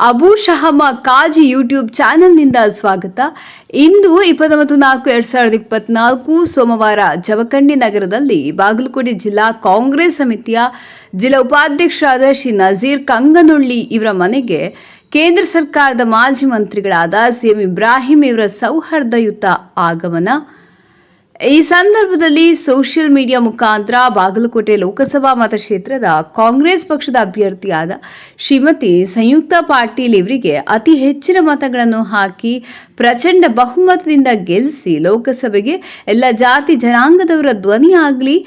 ಅಬು ಶಹಮ ಕಾಜಿ YouTube ಚಾನೆಲ್ನಿಂದ ಸ್ವಾಗತ. ಇಂದು 29/4/2024 ಸೋಮವಾರ ಜಮಖಂಡಿ ನಗರದಲ್ಲಿ ಬಾಗಲಕೋಟೆ ಜಿಲ್ಲಾ ಕಾಂಗ್ರೆಸ್ ಸಮಿತಿಯ ಜಿಲ್ಲಾ ಉಪಾಧ್ಯಕ್ಷರಾದ ಶ್ರೀ ನಜೀರ್ ಕಂಗನೊಳ್ಳಿ ಇವರ ಮನೆಗೆ ಕೇಂದ್ರ ಸರ್ಕಾರದ ಮಾಜಿ ಮಂತ್ರಿಗಳಾದ ಸಿಎಂ ಇಬ್ರಾಹಿಂ ಇವರ ಸೌಹಾರ್ದಯುತ ಆಗಮನ. ಈ ಸಂದರ್ಭದಲ್ಲಿ ಸೋಷಿಯಲ್ ಮೀಡಿಯಾ ಮುಖಾಂತರ ಬಾಗಲಕೋಟೆ ಲೋಕಸಭಾ ಮತಕ್ಷೇತ್ರದ ಕಾಂಗ್ರೆಸ್ ಪಕ್ಷದ ಅಭ್ಯರ್ಥಿಯಾದ ಶ್ರೀಮತಿ ಸಂಯುಕ್ತಾ ಪಾಟೀಲ್ ಇವರಿಗೆ ಅತಿ ಹೆಚ್ಚಿನ ಮತಗಳನ್ನು ಹಾಕಿ ಪ್ರಚಂಡ ಬಹುಮತದಿಂದ ಗೆಲ್ಲಿಸಿ ಲೋಕಸಭೆಗೆ ಎಲ್ಲ ಜಾತಿ ಜನಾಂಗದವರ ಧ್ವನಿಯಾಗಲಿ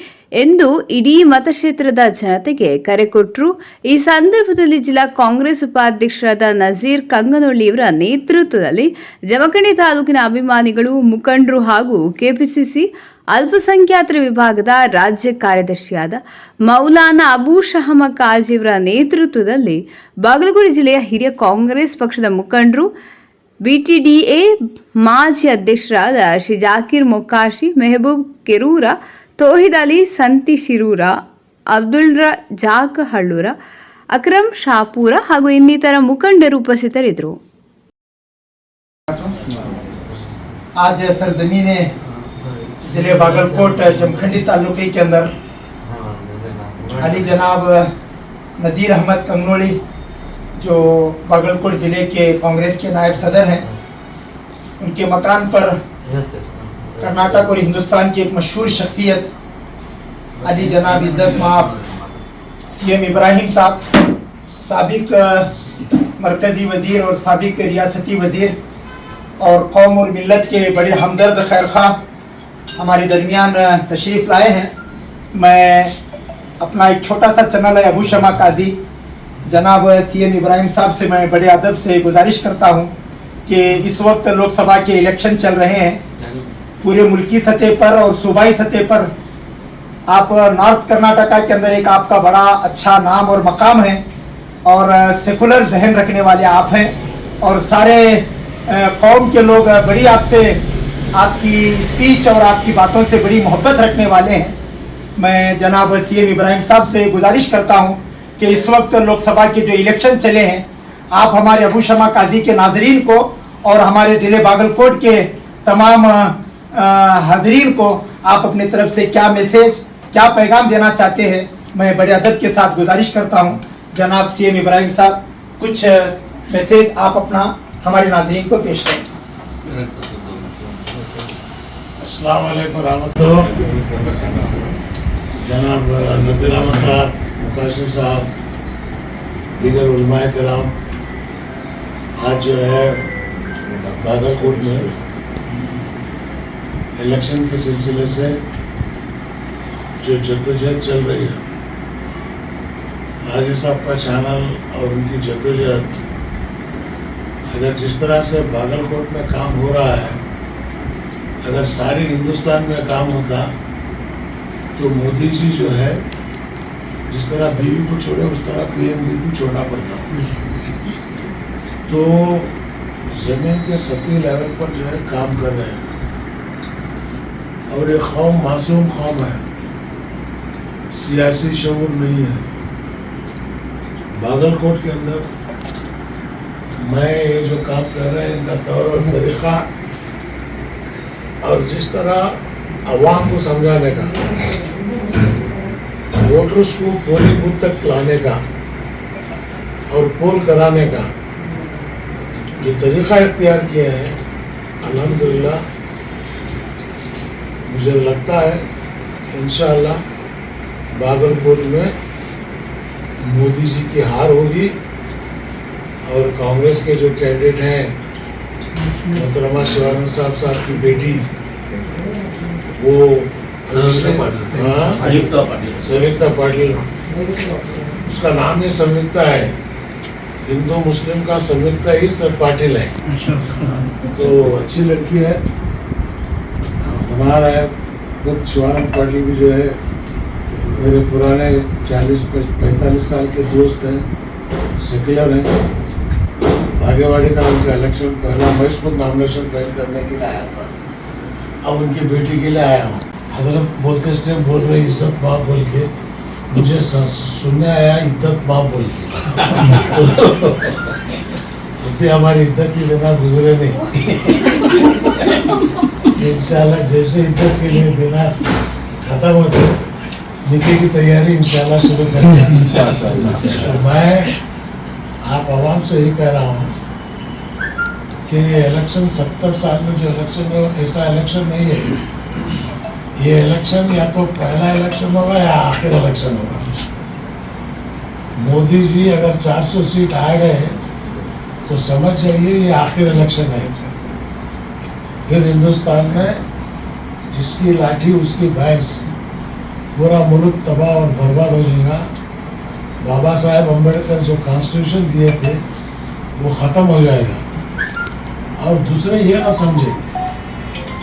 ಎಂದು ಇಡೀ ಮತಕ್ಷೇತ್ರದ ಜನತೆಗೆ ಕರೆ ಕೊಟ್ಟರು. ಈ ಸಂದರ್ಭದಲ್ಲಿ ಜಿಲ್ಲಾ ಕಾಂಗ್ರೆಸ್ ಉಪಾಧ್ಯಕ್ಷರಾದ ನಜೀರ್ ಕಂಗನೊಳ್ಳಿ ಇವರ ನೇತೃತ್ವದಲ್ಲಿ ಜಮಖಂಡಿ ತಾಲೂಕಿನ ಅಭಿಮಾನಿಗಳು, ಮುಖಂಡರು ಹಾಗೂ ಕೆಪಿಸಿಸಿ ಅಲ್ಪಸಂಖ್ಯಾತರ ವಿಭಾಗದ ರಾಜ್ಯ ಕಾರ್ಯದರ್ಶಿಯಾದ ಮೌಲಾನಾ ಅಬು ಶಹಮ ಕಾಜಿ ಇವರ ನೇತೃತ್ವದಲ್ಲಿ ಬಾಗಲಕೋಟೆ ಜಿಲ್ಲೆಯ ಹಿರಿಯ ಕಾಂಗ್ರೆಸ್ ಪಕ್ಷದ ಮುಖಂಡರು, ಬಿಟಿಡಿಎ ಮಾಜಿ ಅಧ್ಯಕ್ಷರಾದ ಶ್ರೀ ಜಾಕೀರ್ ಮೊಕಾಶಿ, ಮೆಹಬೂಬ್ ಕೆರೂರ, ತೋಹಿದ್ ಅಲಿ ಸಂತಿ ಶಿರೂರ, ಅಬ್ದುಲ್ ಜಾಕ್ ಹಳ್ಳೂರ, ಅಕ್ರಮ್ ಶಾಪೂರ ಹಾಗೂ ಇನ್ನಿತರ ಮುಖಂಡರು ಉಪಸ್ಥಿತರಿದ್ದರು. आज सरजमीन जिले बागलकोट जमखंडी तालुके के अंदर अली जनाब नज़ीर अहमद कंगनोली जो बागलकोट ज़िले के कांग्रेस के नायब सदर हैं, उनके मकान पर कर्नाटक और हिंदुस्तान की एक मशहूर शख्सियत अली जनाब इज़्ज़त माब सीएम इब्राहिम साहब, साबिक मरकज़ी वज़ीर और साबिक रियासती वज़ीर और कौम और मिल्लत के बड़े हमदर्द खैरखा हमारे दरमियान तशरीफ़ लाए हैं. मैं अपना एक छोटा सा चैनल है अबू शमा काजी जनाब सीएम इब्राहिम साहब से मैं बड़े अदब से गुजारिश करता हूं कि इस वक्त लोकसभा के इलेक्शन चल रहे हैं. पूरे मुल्की सतह पर और सूबाई सतह पर आप नॉर्थ कर्नाटका के अंदर एक आपका बड़ा अच्छा नाम और मकाम है और सेकुलर जहन रखने वाले आप हैं और सारे कौम के लोग बड़ी आपसे आपकी स्पीच और आपकी बातों से बड़ी मोहब्बत रखने वाले हैं. मैं जनाब सीएम इब्राहिम साहब से गुजारिश करता हूं कि इस वक्त लोकसभा के जो इलेक्शन चले हैं, आप हमारे अबू शमा काजी के नाजरीन को और हमारे ज़िले बागलकोट के तमाम हाजरीन को आप अपनी तरफ से क्या मैसेज, क्या पैगाम देना चाहते हैं, मैं बड़े अदब के साथ गुजारिश करता हूं. जनाब सीएम इब्राहिम साहब कुछ मैसेज आप अपना हमारे नाज़रीन को पेश करें. अस्सलाम वालेकुम रहमतुल्लाह. जनाब नज़ीर अहमद साहब, मुकाशिम साहब, दीगर उलमाए किराम, आज जो है बागलकोट में इलेक्शन के सिलसिले से जो जद्दोजहद चल रही है, हाजी साहब का चैनल और उनकी जद्दोजहद अगर जिस तरह से बागलकोट में काम हो रहा है, अगर सारे हिंदुस्तान में काम होता तो मोदी जी जो है जिस तरह बीवी को छोड़े उस तरह पीएम को छोड़ना पड़ता. तो ज़मीन के सतही लेवल पर जो है काम कर रहे हैं और ये कौम मासूम कौम है, सियासी शऊर नहीं है. बागलकोट के अंदर मैं ये जो काम कर रहे हैं इनका तौर और तरीक़ा और जिस तरह अवाम को समझाने का, वोटर्स को पोलिंग बूथ तक लाने का और पोल कराने का जो तरीक़ा इख्तियार किए हैं, अल्हम्दुलिल्लाह मुझे लगता है इंशाअल्लाह बागलकोट में मोदी जी की हार होगी और कांग्रेस के जो कैंडिडेट हैं मोहतरमा शिवानंद साहब की बेटी वो संयुक्ता पाटिल, उसका नाम ही संयुक्ता है, हिंदू मुस्लिम का संयुक्ता ही सब पाटिल है. तो अच्छी लड़की है, हमारा है. खुद शिवानंद पाटिल भी जो है मेरे पुराने 40-45 साल के दोस्त हैं, सेकुलर हैं. भाग्यवाड़ी का उनका इलेक्शन पहला मैं उसको नॉमिनेशन फाइल करने के लिए आया था, अब उनकी बेटी के लिए आया हूँ. हजरत बोलते इस टाइम बोल रहे इज्जत माँ बोल के, मुझे सुनने आया इद्दत माँ बोल के. अभी हमारी इद्दत के दिन गुजरे नहीं। इंशाल्लाह जैसे इद्दत के लिए देना खत्म होते निके की तैयारी इंशाल्लाह शुरू करेंगे। तो मैं आप आवाम से ही कह रहा हूँ कि ये इलेक्शन 70 साल में जो इलेक्शन है ऐसा इलेक्शन नहीं है। ये इलेक्शन या तो पहला इलेक्शन होगा या आखिर इलेक्शन होगा। मोदी जी अगर 400 सीट आ गए तो समझ जाइए ये आखिर इलेक्शन है। फिर हिंदुस्तान में जिसकी लाठी उसकी भैंस, पूरा मुल्क तबाह और बर्बाद हो जाएगा। बाबा साहेब अम्बेडकर जो कॉन्स्टिट्यूशन दिए थे वो ख़त्म हो जाएगा। और दूसरे ये ना समझे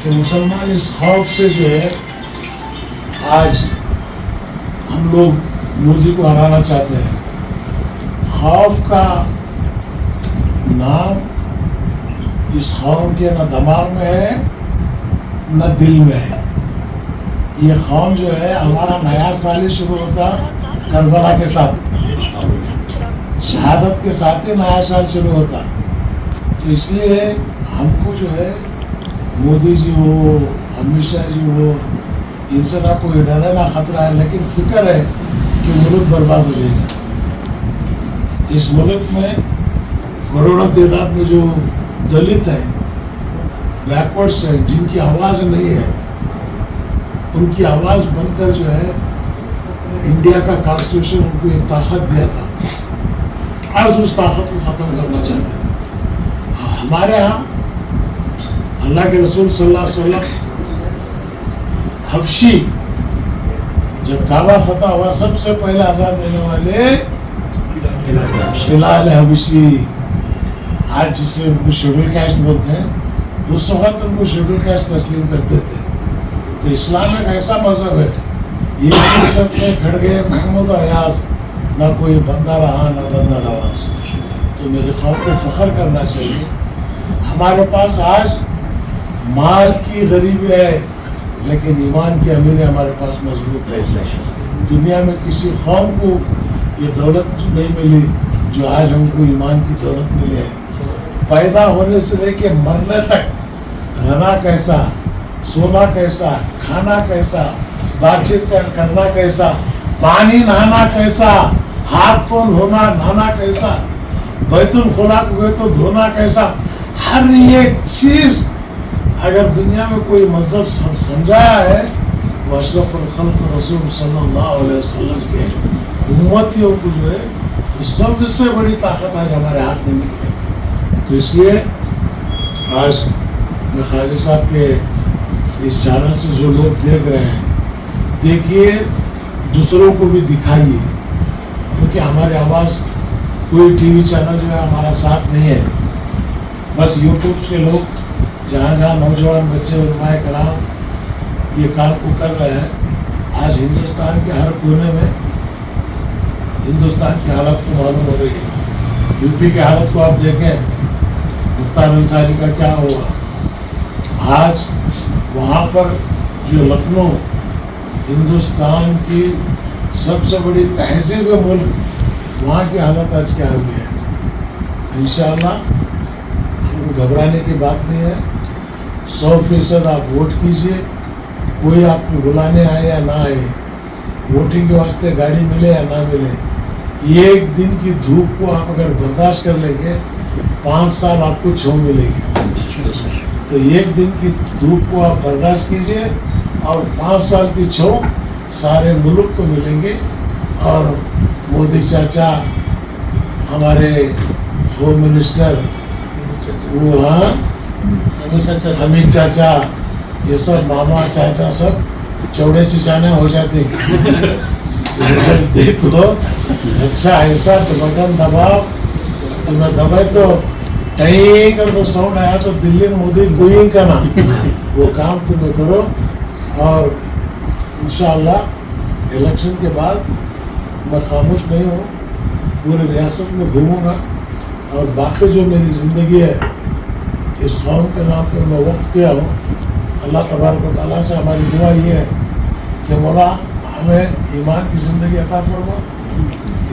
कि मुसलमान इस खौफ से जो है आज हम लोग मोदी को हराना चाहते हैं। खौफ का नाम इस खौफ के न दिमाग में है न दिल में है। ये खौफ जो है हमारा नया साल ही शुरू होता करबला के साथ, शहादत के साथ ही नया साल शुरू होता। तो इसलिए हमको जो है मोदी जी हो, अमित शाह जी हो, इनसे ना कोई डर है ना खतरा है, लेकिन फिक्र है कि मुल्क बर्बाद हो जाएगा। इस मुल्क में करोड़ों तादाद में जो दलित है, बैकवर्ड्स है, जिनकी आवाज़ नहीं है, उनकी आवाज़ बनकर जो है इंडिया का कॉन्स्टिट्यूशन उनको एक ताकत दिया था। आज उस ताकत को ख़त्म करना चाहते हैं। हमारे यहाँ अल्लाह के रसूल सल्लल्लाहु अलैहि वसल्लम हबशी जब काबा फतह हुआ सबसे पहले आज़ाद देने वाले बिलाल हबशी, आज जिसे उनको शेड्यूल कास्ट बोलते हैं, उस वक्त उनको शेड्यूल कास्ट तस्लीम करते थे। तो इस्लाम एक ऐसा मज़हब है, ये सब में खड़ गए महमूद अयाज, ना कोई बंदा रहा ना बंदा नवाज। तो मेरे ख्वाब को फ़ख्र करना चाहिए। हमारे पास आज माल की गरीबी है लेकिन ईमान की अमीरी हमारे पास मजबूत है। दुनिया में किसी कौम को ये दौलत नहीं मिली जो आज हमको ईमान की दौलत मिली है। पैदा होने से लेके मरने तक रहना कैसा, सोना कैसा, खाना कैसा, बातचीत करना कैसा, पानी नहाना कैसा, हाथ पाँव धोना नहाना कैसा, बैतुल खुला गए तो धोना कैसा, हर एक चीज़ अगर दुनिया में कोई मजहब सब समझाया है वो अशरफुल खल्क़ रसूल सल्लल्लाहु अलैहि वसल्लम के उम्मतियों को जो है तो सबसे बड़ी ताकत आज हमारे हाथ में मिली है। तो इसलिए आज मैं खाजी साहब के इस चैनल से जो लोग देख रहे हैं, देखिए, दूसरों को भी दिखाइए, क्योंकि हमारी आवाज़ कोई टीवी चैनल जो है हमारा साथ नहीं है। बस यूट्यूब के लोग जहाँ जहाँ नौजवान बच्चे उलमाए कराम ये काम को कर रहे हैं। आज हिंदुस्तान के हर कोने में हिंदुस्तान की हालत को मालूम हो रही है। यूपी की हालत को आप देखें, मुख्तार अंसारी का क्या हुआ। आज वहाँ पर जो लखनऊ हिंदुस्तान की सबसे बड़ी तहजीब मुल्क, वहाँ की हालत आज क्या हुई है। इंशाअल्लाह हमको घबराने की बात नहीं है। 100% आप वोट कीजिए, कोई आपको बुलाने आए या ना आए, वोटिंग के वास्ते गाड़ी मिले या ना मिले, एक दिन की धूप को आप अगर बर्दाश्त कर लेंगे 5 साल आपको छाँव मिलेगी। तो एक दिन की धूप को आप बर्दाश्त कीजिए और 5 साल की छाँव सारे मुल्क को मिलेंगे। और मोदी चाचा, हमारे होम मिनिस्टर, वो हाँ अमित चाचा, ये सब मामा चाचा सब चौड़े चिचाने हो जाते। देख लो, अच्छा ऐसा तो बटन दबाओ, तो मैं दबाए तो टई कर वो साउंड आया तो दिल्ली में मोदी गोइंग का ना, वो काम तुम्हें करो। और इंशाअल्लाह इलेक्शन के बाद मैं खामोश नहीं हूँ, पूरी रियासत में घूमूंगा। और बाकी जो मेरी ज़िंदगी है इस कौम के नाम पर मैं वक्फ किया हूँ। अल्लाह तबारक व तआला से हमारी दुआ ये है कि मौला हमें ईमान की ज़िंदगी अता फरमा,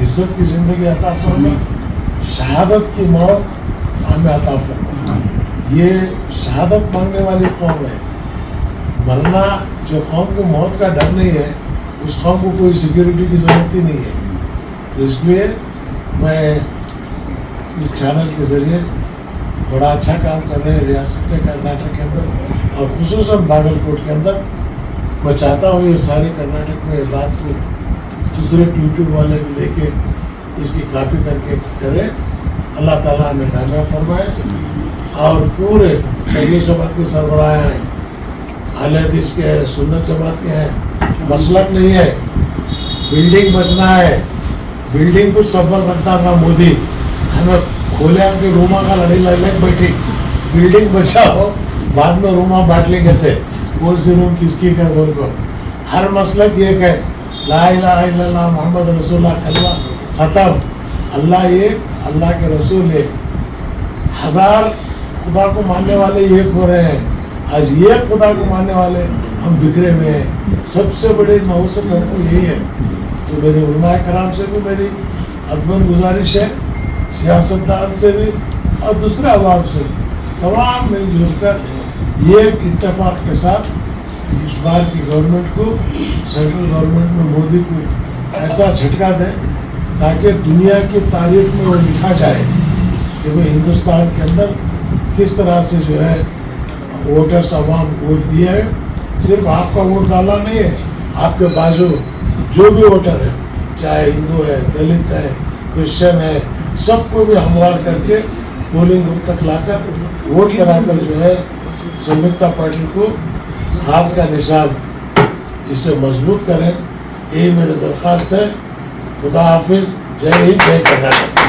इज़्ज़त की ज़िंदगी अता फरमा, शहादत की मौत हमें अता फरमा। ये शहादत मांगने वाली कौम है, मरना जो कौम को मौत का डर नहीं है, उस कौम को कोई सिक्योरिटी की ज़रूरत ही नहीं है। तो इसलिए मैं इस चैनल के ज़रिए बड़ा अच्छा काम कर रहे हैं रियासत कर्नाटक के अंदर और खुसूसन बागलकोट के अंदर। मैं चाहता हूँ ये सारे कर्नाटक में ये बात को दूसरे यूट्यूब वाले भी लेके इसकी कॉपी करके करें। अल्लाह ताला हमें कामयाब फरमाए और पूरे तबलीग जमात के सरबराह हैं, अहले हदीस के हैं, सुन्नत जमात के हैं, मसलक नहीं है, बिल्डिंग बचना है। बिल्डिंग कुछ सबल रखता था मोदी, हमें खोले आपके रूमा का लड़ाई लग बैठी, बिल्डिंग बचाओ, बाद में रूमा बांट लेंगे थे, कौन सी रूम किसकी का बोल को। हर मसलक एक है, ला इलाहा इल्लल्लाह मोहम्मद रसूलुल्लाह, कलमा ख़त्म, अल्लाह एक, अल्लाह के रसूल एक। हजार खुदा को मानने वाले एक हो रहे हैं, आज ये खुदा को मानने वाले हम बिखरे हुए हैं। सबसे बड़ी नौसत हमको यही है। तो मेरे उलमाए कराम से भी मेरी अदबन गुजारिश है, सियासतदान से भी और दूसरे अवाम से भी, तमाम मिलजुल कर ये इत्तेफाक के साथ इस बार की गवर्नमेंट को, सेंट्रल गवर्नमेंट में मोदी को ऐसा झटका दें ताकि दुनिया की तारीख में वो लिखा जाए कि भाई हिंदुस्तान के अंदर किस तरह से जो है वोटर्स अवाम वोट दिया है। सिर्फ आपका वोट डाला नहीं है, आपके बाजू जो भी वोटर है, चाहे हिंदू है, दलित है, क्रिश्चियन है, सबको भी हमवार करके पोलिंग बूथ तक लाकर वोट कराकर जो है संयुक्ता पार्टी को हाथ का निशान इसे मजबूत करें। यही मेरी दरख्वास्त है। खुदा हाफिज, जय हिंद, जय कर्नाटक।